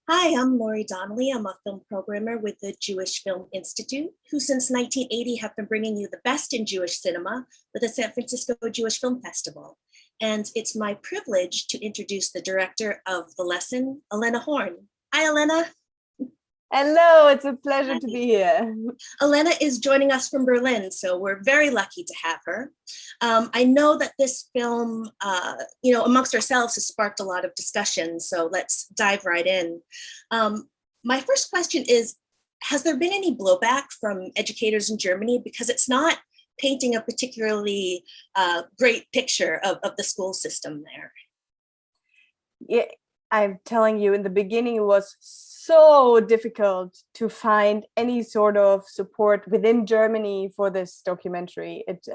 Hi, I'm Lori Donnelly. I'm a film programmer with the Jewish Film Institute, who since 1980 have been bringing you the best in Jewish cinema with the San Francisco Jewish Film Festival. And it's my privilege to introduce the director of the lesson, Elena Horn. Hi, Elena. Hello, it's a pleasure to be here. Elena is joining us from Berlin, so we're very lucky to have her. I know that this film, amongst ourselves has sparked a lot of discussion, so let's dive right in. My first question is, has there been any blowback from educators in Germany? Because it's not painting a particularly great picture of the school system there. Yeah, I'm telling you, in the beginning, it was so difficult to find any sort of support within Germany for this documentary. It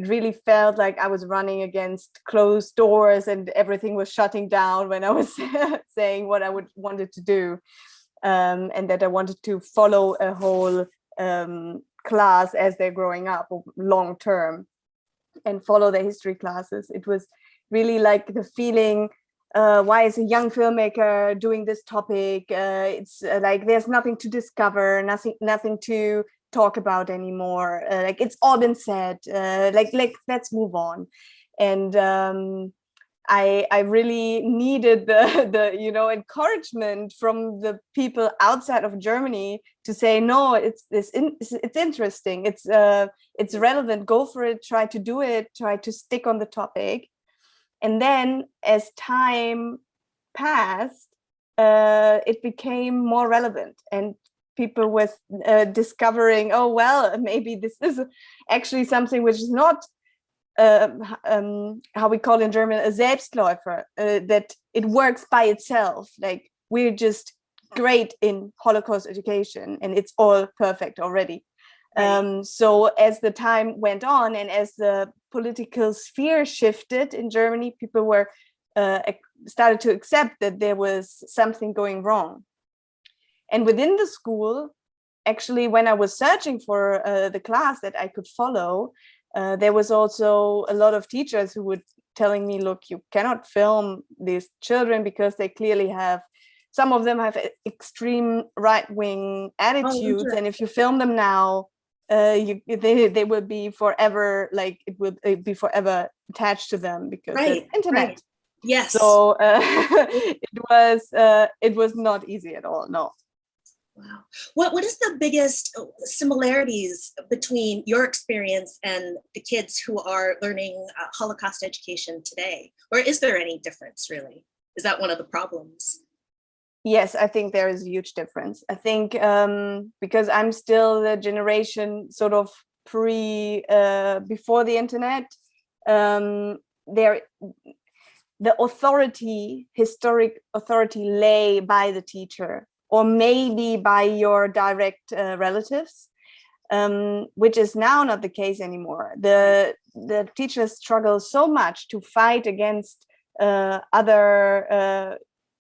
really felt like I was running against closed doors and everything was shutting down when I was saying what I wanted to do, and that I wanted to follow a whole class as they're growing up long term and follow their history classes. It was really like the feeling, why is a young filmmaker doing this topic? It's like there's nothing to discover, nothing to talk about anymore. Like it's all been said. Like let's move on. And I really needed the encouragement from the people outside of Germany to say, no, it's interesting, it's relevant, go for it, try to do it, try to stick on the topic. And then as time passed, it became more relevant and people were discovering, oh, well, maybe this is actually something which is not, how we call in German, a Selbstläufer, that it works by itself. Like we're just great in Holocaust education and it's all perfect already. Right. So as the time went on and as the political sphere shifted in Germany, people were started to accept that there was something going wrong. And within the school, actually, when I was searching for the class that I could follow, there was also a lot of teachers who were telling me, look, you cannot film these children because they clearly have, some of them have extreme right-wing attitudes. Oh, and if you film them now, they will be forever, like it will be forever attached to them because there's internet. Right. Yes. So it was not easy at all. No. Wow. What is the biggest similarities between your experience and the kids who are learning Holocaust education today? Or is there any difference, really? Is that one of the problems? Yes, I think there is a huge difference. I think because I'm still the generation sort of before the internet, the historic authority lay by the teacher or maybe by your direct relatives, which is now not the case anymore. The teachers struggle so much to fight against other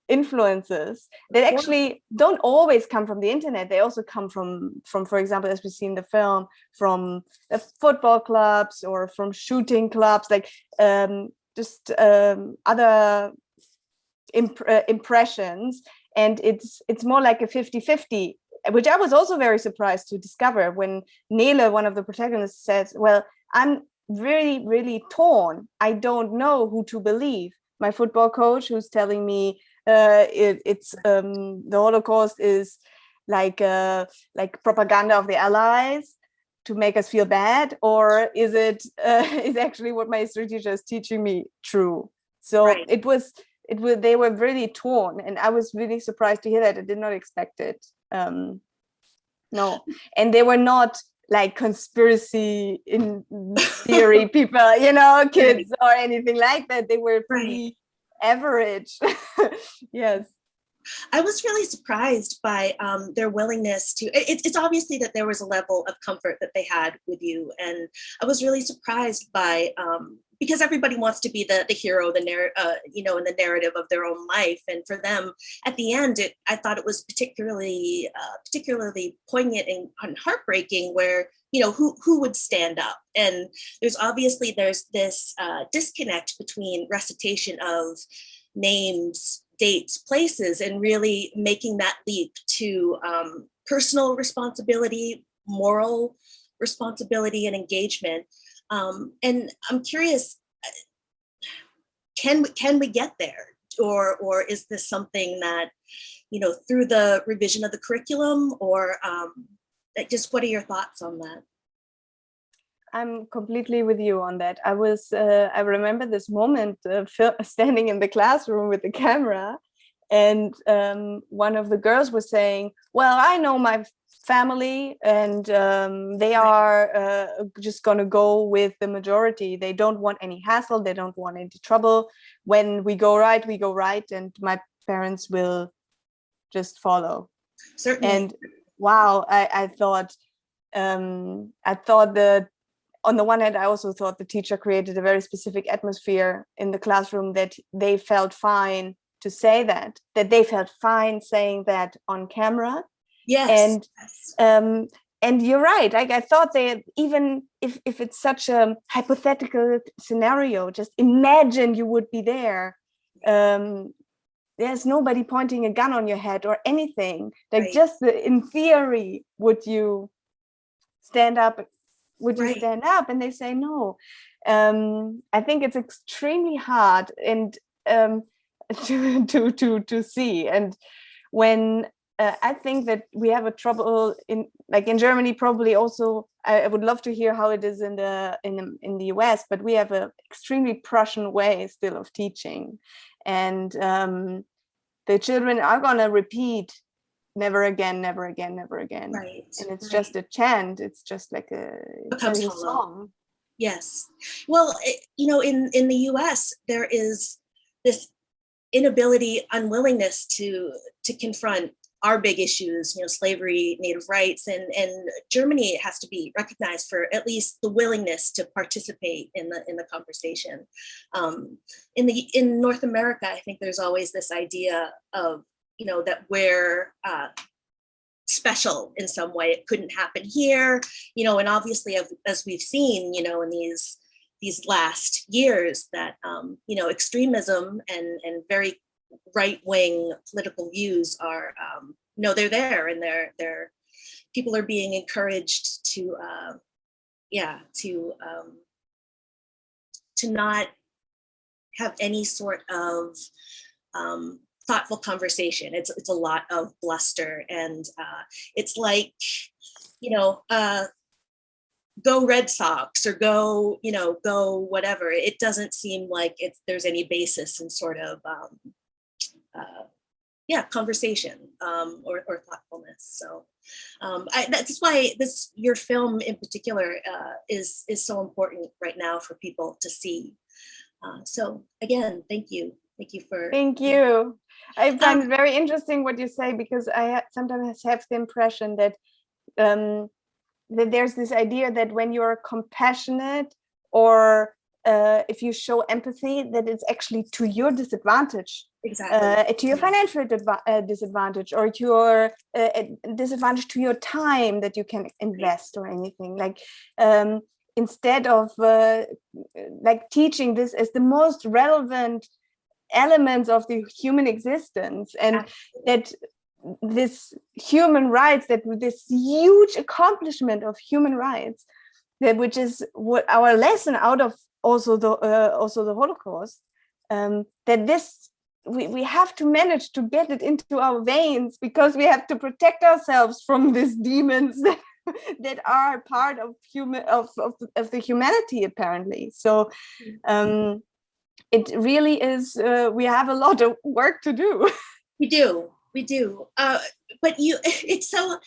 influences that actually don't always come from the internet. They also come from, for example, as we see in the film, from football clubs or from shooting clubs, like just other impressions. And it's more like a 50-50, which I was also very surprised to discover when Nele, one of the protagonists, says, well, I'm really, really torn. I don't know who to believe. My football coach who's telling me the Holocaust is like propaganda of the Allies to make us feel bad, or is it is actually what my history teacher is teaching me true? So they were really torn, and I was really surprised to hear that. I did not expect it. No, and they were not like conspiracy in theory people, kids or anything like that. They were pretty average. Yes. I was really surprised by their willingness to, it's obviously that there was a level of comfort that they had with you. And I was really surprised by, because everybody wants to be the hero, in the narrative of their own life. And for them, at the end, I thought it was particularly poignant and heartbreaking where, who would stand up? And there's this disconnect between recitation of names, dates, places, and really making that leap to personal responsibility, moral responsibility, and engagement. And I'm curious, can we get there, or is this something that, through the revision of the curriculum, or just what are your thoughts on that? I'm completely with you on that. I remember this moment standing in the classroom with the camera, and one of the girls was saying, well, I know my family, and they are just going to go with the majority. They don't want any hassle. They don't want any trouble. When we go right, we go right, and my parents will just follow. Certainly. And wow, I thought that on the one hand, I also thought the teacher created a very specific atmosphere in the classroom, that they felt fine to say that they felt fine saying that on camera. Yes. And you're right. I thought they, even if it's such a hypothetical scenario, just imagine you would be there. There's nobody pointing a gun on your head or anything. Like, right. Just in theory, would you stand up? Would you right. stand up? And they say no. I think it's extremely hard and to see. And when I think that we have a trouble in Germany, probably also. I would love to hear how it is in the US, but we have a extremely Prussian way still of teaching, and the children are gonna repeat never again, never again, never again. Right. And it's just a chant. It's just like a song. Yes. Well, in the US, there is this inability, unwillingness to confront our big issues, slavery, Native rights, and Germany has to be recognized for at least the willingness to participate in the conversation. In North America, I think there's always this idea of, that we're special in some way. It couldn't happen here, and obviously, as we've seen, in these last years, that extremism and very right-wing political views are they're there, and they're people are being encouraged to not have any sort of thoughtful conversation. It's a lot of bluster, and it's like, go Red Sox, or go whatever. It doesn't seem like there's any basis in sort of conversation or thoughtfulness. So that's why your film in particular is so important right now for people to see. So again, thank you. Thank you. I find it very interesting what you say, because I sometimes have the impression that that there's this idea that when you're compassionate, or if you show empathy, that it's actually to your disadvantage. Exactly. To your financial disadvantage, or to your disadvantage to your time that you can invest, or anything. Like, instead of teaching this as the most relevant elements of the human existence, and that this human rights, that this huge accomplishment of human rights, which is what our lesson out of also the Holocaust, that this we have to manage to get it into our veins, because we have to protect ourselves from these demons that are part of the humanity, apparently. So it really is, we have a lot of work to do. We do. But it's so,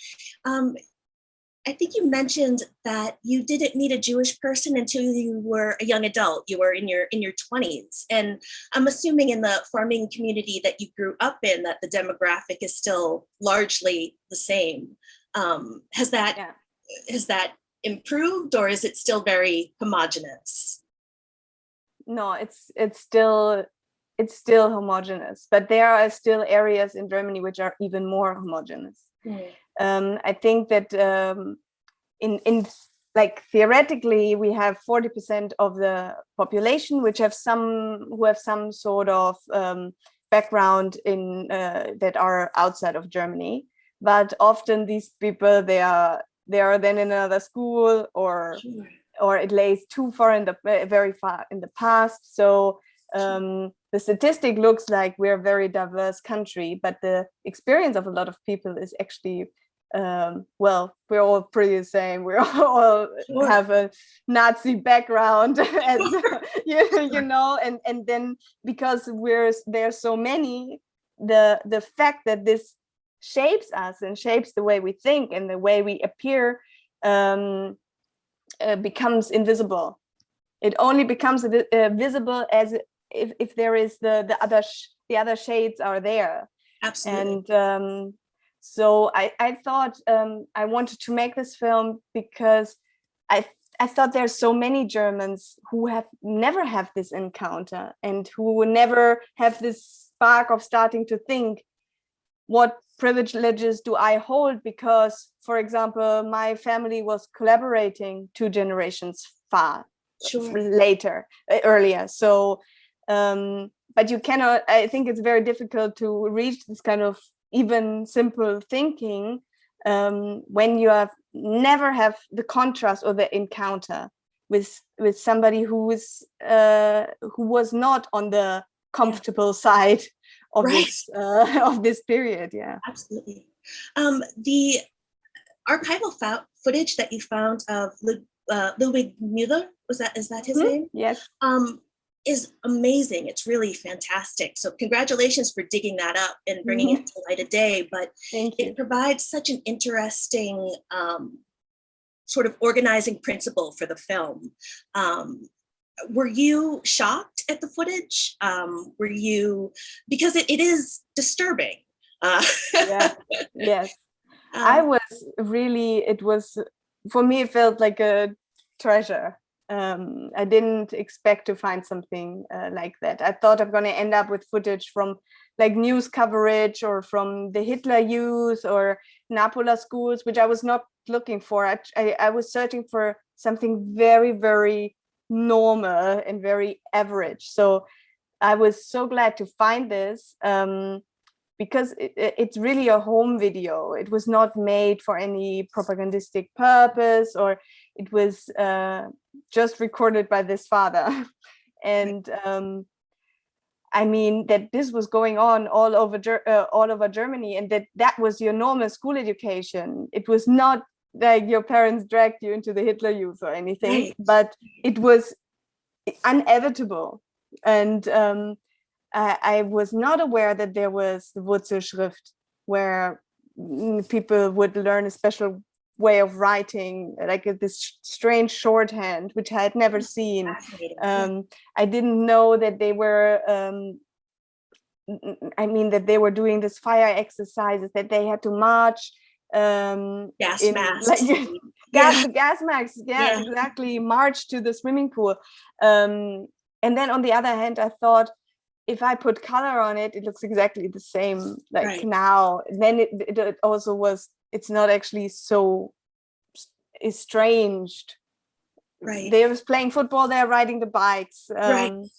I think you mentioned that you didn't meet a Jewish person until you were a young adult. You were in your 20s. And I'm assuming in the farming community that you grew up in, that the demographic is still largely the same. Has that improved, or is it still very homogenous? No, it's still homogeneous, but there are still areas in Germany which are even more homogeneous. I think that in theoretically, we have 40% of the population who have some sort of background in that are outside of Germany, but often these people they are then in another school, or it lays too far in the very far in the past. So the statistic looks like we're a very diverse country, but the experience of a lot of people is actually well, we're all pretty the same. We all have a Nazi background, as you know, and then because there's so many, the fact that this shapes us and shapes the way we think and the way we appear becomes invisible. It only becomes visible as if there is the other shades are there. Absolutely. And so I thought I wanted to make this film because I thought there's so many Germans who have never have this encounter and who never have this spark of starting to think, what privileges do I hold? Because, for example, my family was collaborating 2 generations earlier. So, but you cannot, I think it's very difficult to reach this kind of even simple thinking when you have never have the contrast or the encounter with somebody who was not on the comfortable side of this period. Yeah, absolutely. The archival footage that you found of Ludwig Müller, is that his name? Yes. Is amazing. It's really fantastic. So congratulations for digging that up and bringing it to light of day. But it provides such an interesting sort of organizing principle for the film. Were you shocked at the footage? Were you, because it is disturbing. Yes. I was really, for me, it felt like a treasure. I didn't expect to find something like that. I thought I'm going to end up with footage from like news coverage or from the Hitler Youth or Napola schools, which I was not looking for. I was searching for something very, very normal and very average. So I was so glad to find this because it's really a home video. It was not made for any propagandistic purpose, or it was just recorded by this father. And I mean that this was going on all over Germany, and that was your normal school education. It was not like your parents dragged you into the Hitler Youth or anything, but it was inevitable. And I was not aware that there was the Wurzelschrift, where people would learn a special way of writing, like this strange shorthand, which I had never seen. I didn't know that they were, that they were doing this fire exercises, that they had to march. Gas masks. Gas masks, yes, exactly. March to the swimming pool. And then on the other hand, I thought, if I put color on it, it looks exactly the same like now. And then it also was, it's not actually so estranged. They was playing football, they're riding the bikes. And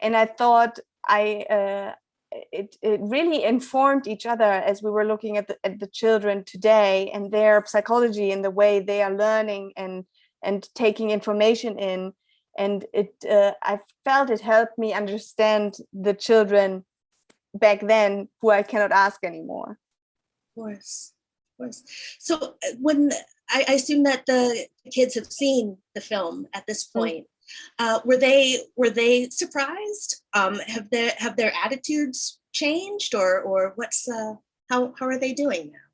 I thought it really informed each other as we were looking at the children today and their psychology and the way they are learning and taking information in. And I felt it helped me understand the children back then who I cannot ask anymore. Of course. So when I assume that the kids have seen the film at this point, were they surprised? Have their attitudes changed, or what's how are they doing now?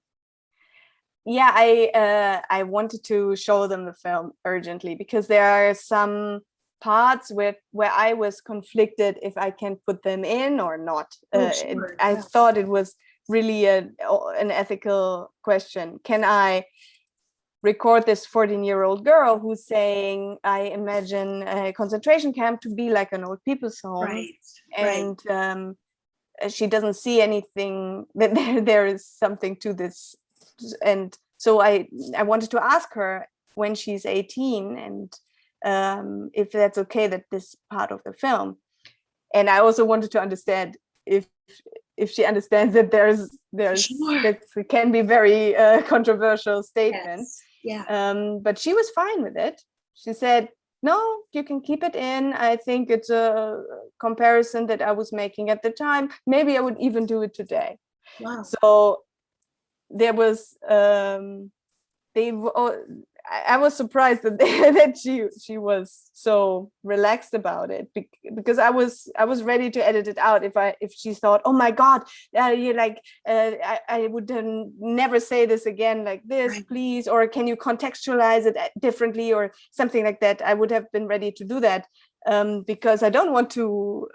Yeah, I wanted to show them the film urgently because there are some parts where I was conflicted if I can put them in or not. I thought it was really an ethical question. Can I record this 14-year-old girl who's saying, I imagine a concentration camp to be like an old people's home, and she doesn't see anything, that there is something to this. And so I wanted to ask her when she's 18 and if that's okay, that this part of the film. And I also wanted to understand if if she understands that there's Sure. that can be very controversial statement. Yes. Yeah. But she was fine with it. She said, no, you can keep it in. I think it's a comparison that I was making at the time. Maybe I would even do it today. Wow. So there was I was surprised that that she was so relaxed about it, because I was ready to edit it out if she thought, oh my God, you like I would never say this again like this, Right. please, or can you contextualize it differently or something like that. I would have been ready to do that, because I don't want to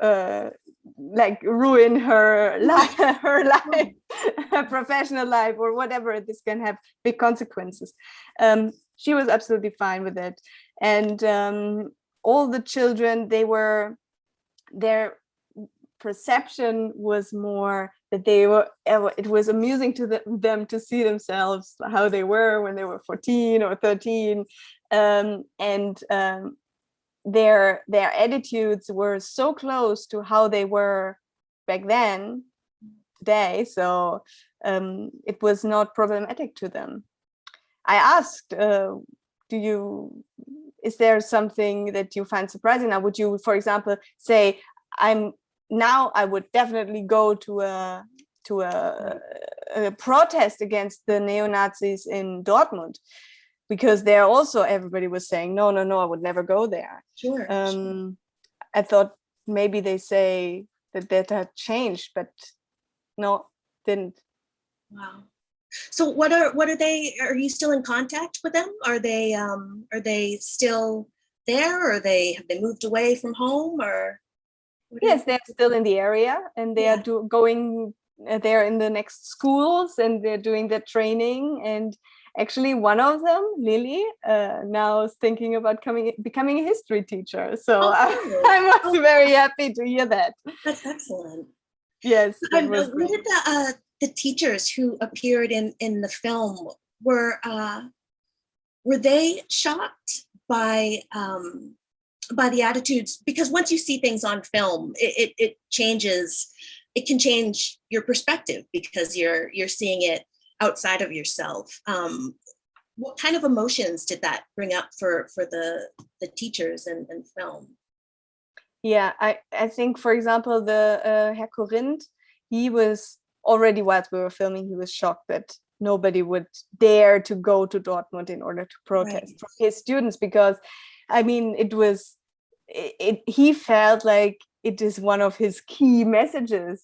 like ruin her life, her professional life, or whatever. This can have big consequences. She was absolutely fine with it, and all the children, their perception was more that it was amusing to them to see themselves how they were when they were 14 or 13, and their attitudes were so close to how they were back then today, so it was not problematic to them. I asked, is there something that you find surprising? Now, would you, for example, say, I would definitely go to a protest against the neo-Nazis in Dortmund, because there also everybody was saying, no, I would never go there. Sure. I thought maybe they say that had changed, but no, didn't. Wow. So what are they, are you still in contact with them? Are they still there, or have they moved away from home, or? Yes, they're still in the area, and they are going, they're in the next schools, and they're doing their training. And actually one of them, Lily, now is thinking about becoming a history teacher. So I was very happy to hear that. That's excellent. Yes, that was great. Did the teachers who appeared in the film, were they shocked by the attitudes? Because once you see things on film, it changes. It can change your perspective, because you're seeing it outside of yourself. What kind of emotions did that bring up for the teachers and film? Yeah, I think, for example, the Herr Corinth, he was already, whilst we were filming, he was shocked that nobody would dare to go to Dortmund in order to protest for his students, because I mean, he felt like it is one of his key messages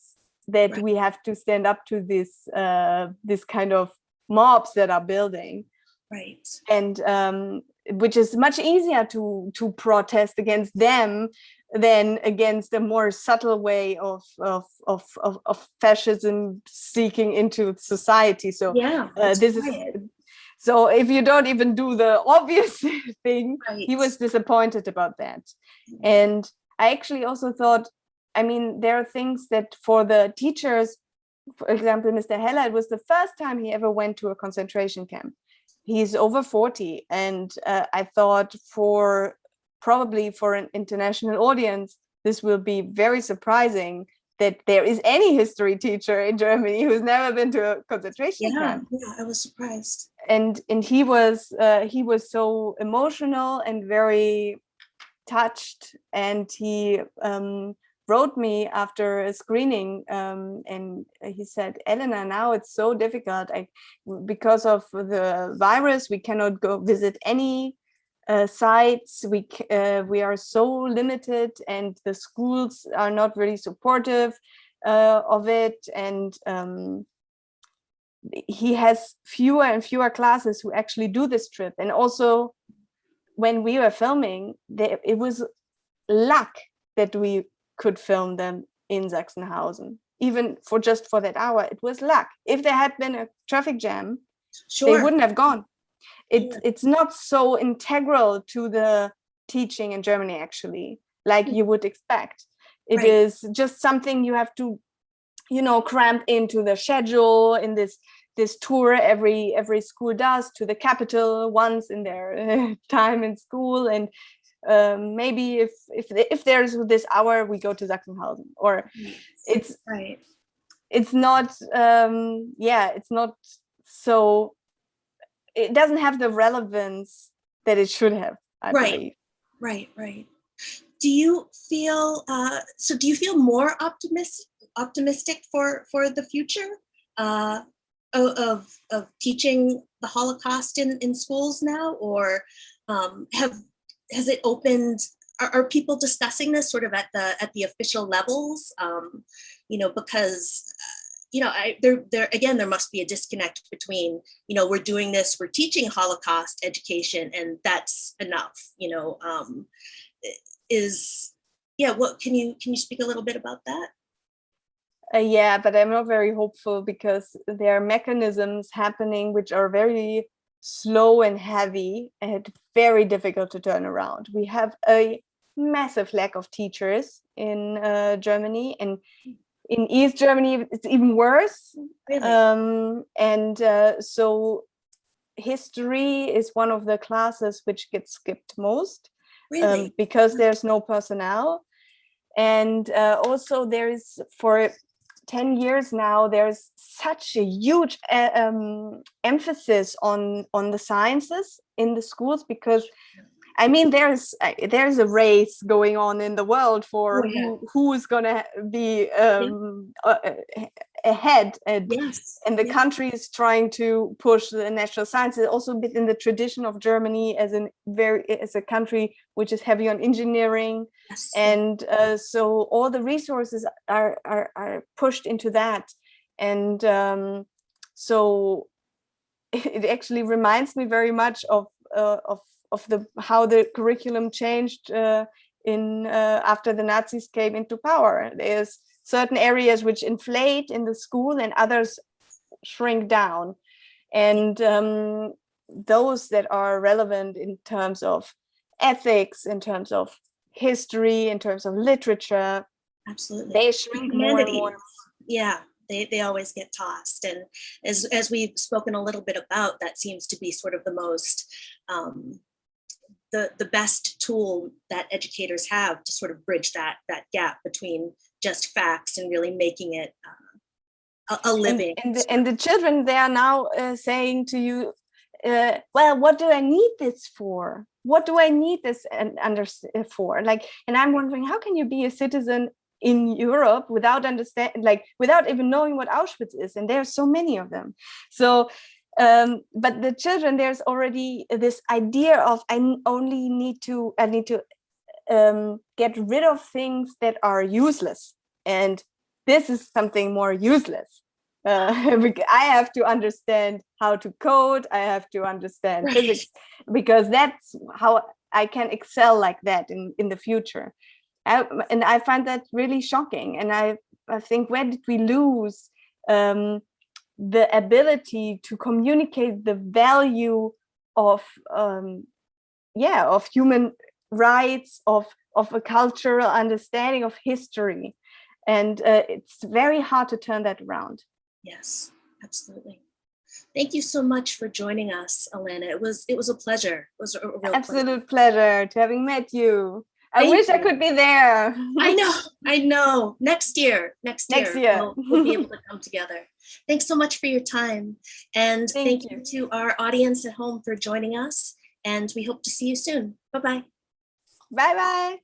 that we have to stand up to this kind of mobs that are building. Right. And which is much easier to protest against them than against a more subtle way of fascism seeking into society. So this is, so if you don't even do the obvious thing, he was disappointed about that. And I actually also thought, I mean, there are things that for the teachers, for example, Mr. Heller, it was the first time he ever went to a concentration camp. He's over 40, and I thought probably for an international audience, this will be very surprising that there is any history teacher in Germany who's never been to a concentration camp. Yeah, I was surprised. And he was so emotional and very touched, and he wrote me after a screening, and he said, Elena, now it's so difficult. Because of the virus, we cannot go visit any sites. We are so limited, and the schools are not really supportive of it. And he has fewer and fewer classes who actually do this trip. And also, when we were filming, it was luck that we could film them in Sachsenhausen, even for that hour. It was luck. If there had been a traffic jam, they wouldn't have gone. It's not so integral to the teaching in Germany, actually, like you would expect. It is just something you have to, cramp into the schedule in this tour every school does to the capital once in their time in school. And maybe if there's this hour, we go to Sachsenhausen, or it's it's not it's not so, it doesn't have the relevance that it should have, I believe. Right. Do you feel do you feel more optimistic for the future of teaching the Holocaust in schools now, or has it opened? Are people discussing this sort of at the official levels? Because there must be a disconnect between, we're doing this, we're teaching Holocaust education, and that's enough. What can you speak a little bit about that? But I'm not very hopeful, because there are mechanisms happening which are very slow and heavy and very difficult to turn around. We have a massive lack of teachers in Germany, and in East Germany it's even worse. Really? So history is one of the classes which gets skipped most. Really? Because there's no personnel. And also there is, for 10 years now, there's such a huge emphasis on the sciences in the schools, because I mean, there's a race going on in the world for who is going to be ahead, and the country is trying to push the national sciences, also a bit in the tradition of Germany as a country which is heavy on engineering. And so all the resources are pushed into that. And so it actually reminds me very much of how the curriculum changed after the Nazis came into power. There's certain areas which inflate in the school and others shrink down. And those that are relevant in terms of ethics, in terms of history, in terms of literature, absolutely, they shrink more and more. Yeah. They always get tossed. And as we've spoken a little bit about, that seems to be sort of the most the best tool that educators have to sort of bridge that gap between just facts and really making it a living. And the children, they are now saying to you, well, what do I need this for? What do I need this for? And I'm wondering, how can you be a citizen in Europe without without even knowing what Auschwitz is? And there are so many of them. So but the children, there's already this idea of I need to get rid of things that are useless, and this is something more useless. I have to understand how to code, I have to understand physics, because that's how I can excel like that in the future. And I find that really shocking. And I think, where did we lose the ability to communicate the value of human rights, of a cultural understanding of history? And it's very hard to turn that around. Yes, absolutely. Thank you so much for joining us, Elena. It was a pleasure. It was a real absolute pleasure to having met you. I wish I could be there. I know. Next year. We'll be able to come together. Thanks so much for your time. And thank you to our audience at home for joining us. And we hope to see you soon. Bye-bye. Bye-bye.